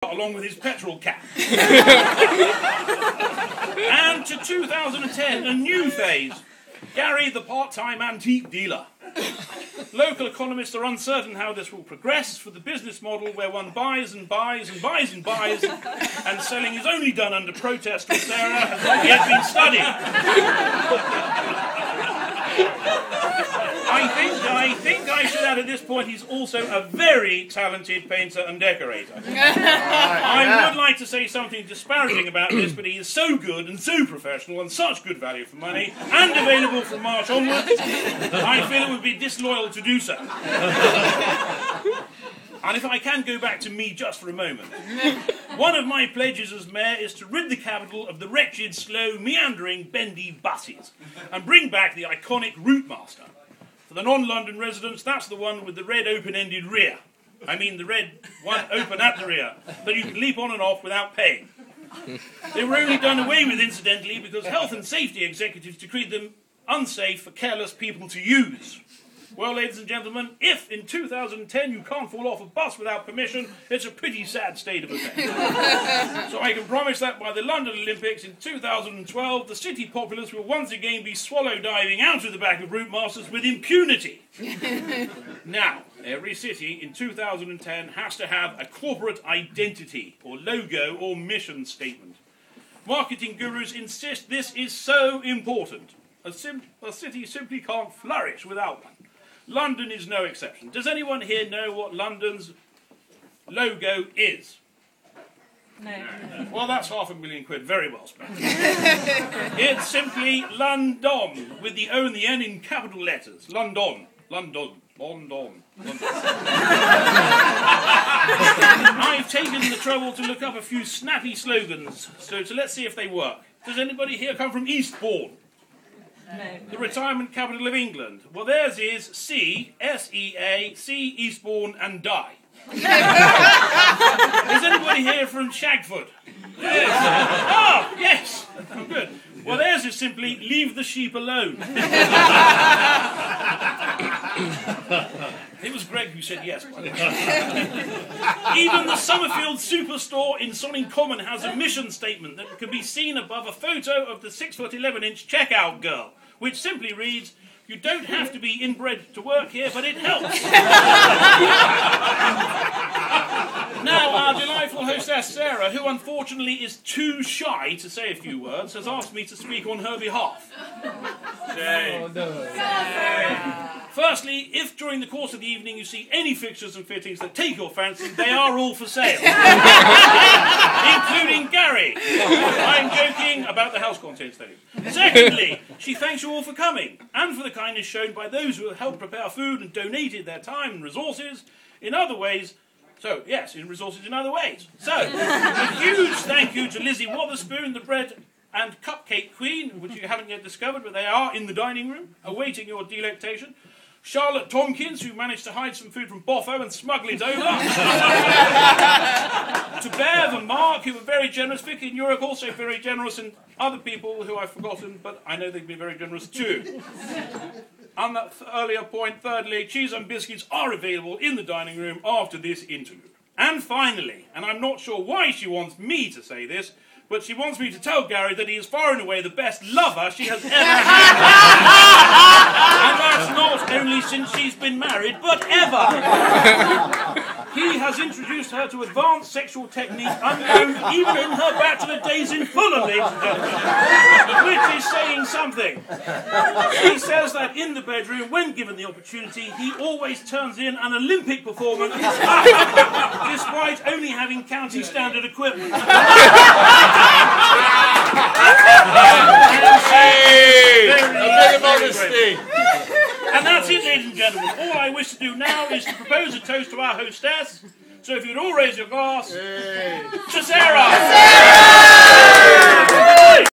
along with his petrol cap. And to 2010, a new phase. Gary, the part-time antique dealer. Local economists are uncertain how this will progress, for the business model where one buys and buys and buys and buys and selling is only done under protest or Sarah has not yet been studied. I think I should add at this point he's also a very talented painter and decorator. I would like to say something disparaging about this, but he is so good and so professional and such good value for money and available from March onwards, I feel it would be disloyal to do so. And if I can go back to me just for a moment, one of my pledges as mayor is to rid the capital of the wretched, slow, meandering, bendy buses and bring back the iconic route master. For the non-London residents, that's the one with the red open-ended rear. I mean the red one open at the rear, that you can leap on and off without paying. They were only done away with, incidentally, because health and safety executives decreed them unsafe for careless people to use. Well, ladies and gentlemen, if in 2010 you can't fall off a bus without permission, it's a pretty sad state of affairs. So I can promise that by the London Olympics in 2012, the city populace will once again be swallow diving out of the back of route masters with impunity. Now, every city in 2010 has to have a corporate identity or logo or mission statement. Marketing gurus insist this is so important. A city simply can't flourish without one. London is no exception. Does anyone here know what London's logo is? No. Well, that's £500,000 very well spent. It's simply London, with the O and the N in capital letters. London. London. London. London. I've taken the trouble to look up a few snappy slogans, so let's see if they work. Does anybody here come from Eastbourne? No. The retirement capital of England. Well, theirs is C, S-E-A, C, Eastbourne, and die. Is anybody here from Shagford? Yes. Oh, yes. Oh, good. Well, theirs is simply leave the sheep alone. It was Greg who said yes, by the way. Even the Summerfield Superstore in Sonning Common has a mission statement that can be seen above a photo of the 6'11" checkout girl, which simply reads, "You don't have to be inbred to work here, but it helps." Now, our delightful hostess Sarah, who unfortunately is too shy to say a few words, has asked me to speak on her behalf. Oh, no. Firstly, if during the course of the evening you see any fixtures and fittings that take your fancy, they are all for sale. Including Gary. I'm joking about the house contents, though. Secondly, she thanks you all for coming, and for the kindness shown by those who have helped prepare food and donated their time and resources in other ways. So, yes, in resources in other ways. So, a huge thank you to Lizzie Wotherspoon, the bread and cupcake queen, which you haven't yet discovered, but they are in the dining room, awaiting your delectation. Charlotte Tompkins, who managed to hide some food from Boffo and smuggle it over. To Bev and Mark, who were very generous. Vicky and Yurek also very generous, and other people who I've forgotten, but I know they've been very generous too. On that earlier point, thirdly, cheese and biscuits are available in the dining room after this interlude. And finally, and I'm not sure why she wants me to say this, but she wants me to tell Gary that he is far and away the best lover she has ever had. And that's not only since she's been married, but ever. He has introduced her to advanced sexual techniques unknown even in her bachelor days in Fulham, ladies and gentlemen, which is saying something. He says that in the bedroom, when given the opportunity, he always turns in an Olympic performance despite only having county standard equipment. And that's it, ladies and gentlemen. All I wish to do now is to propose a toast to our hostess. So if you'd all raise your glass to Sarah.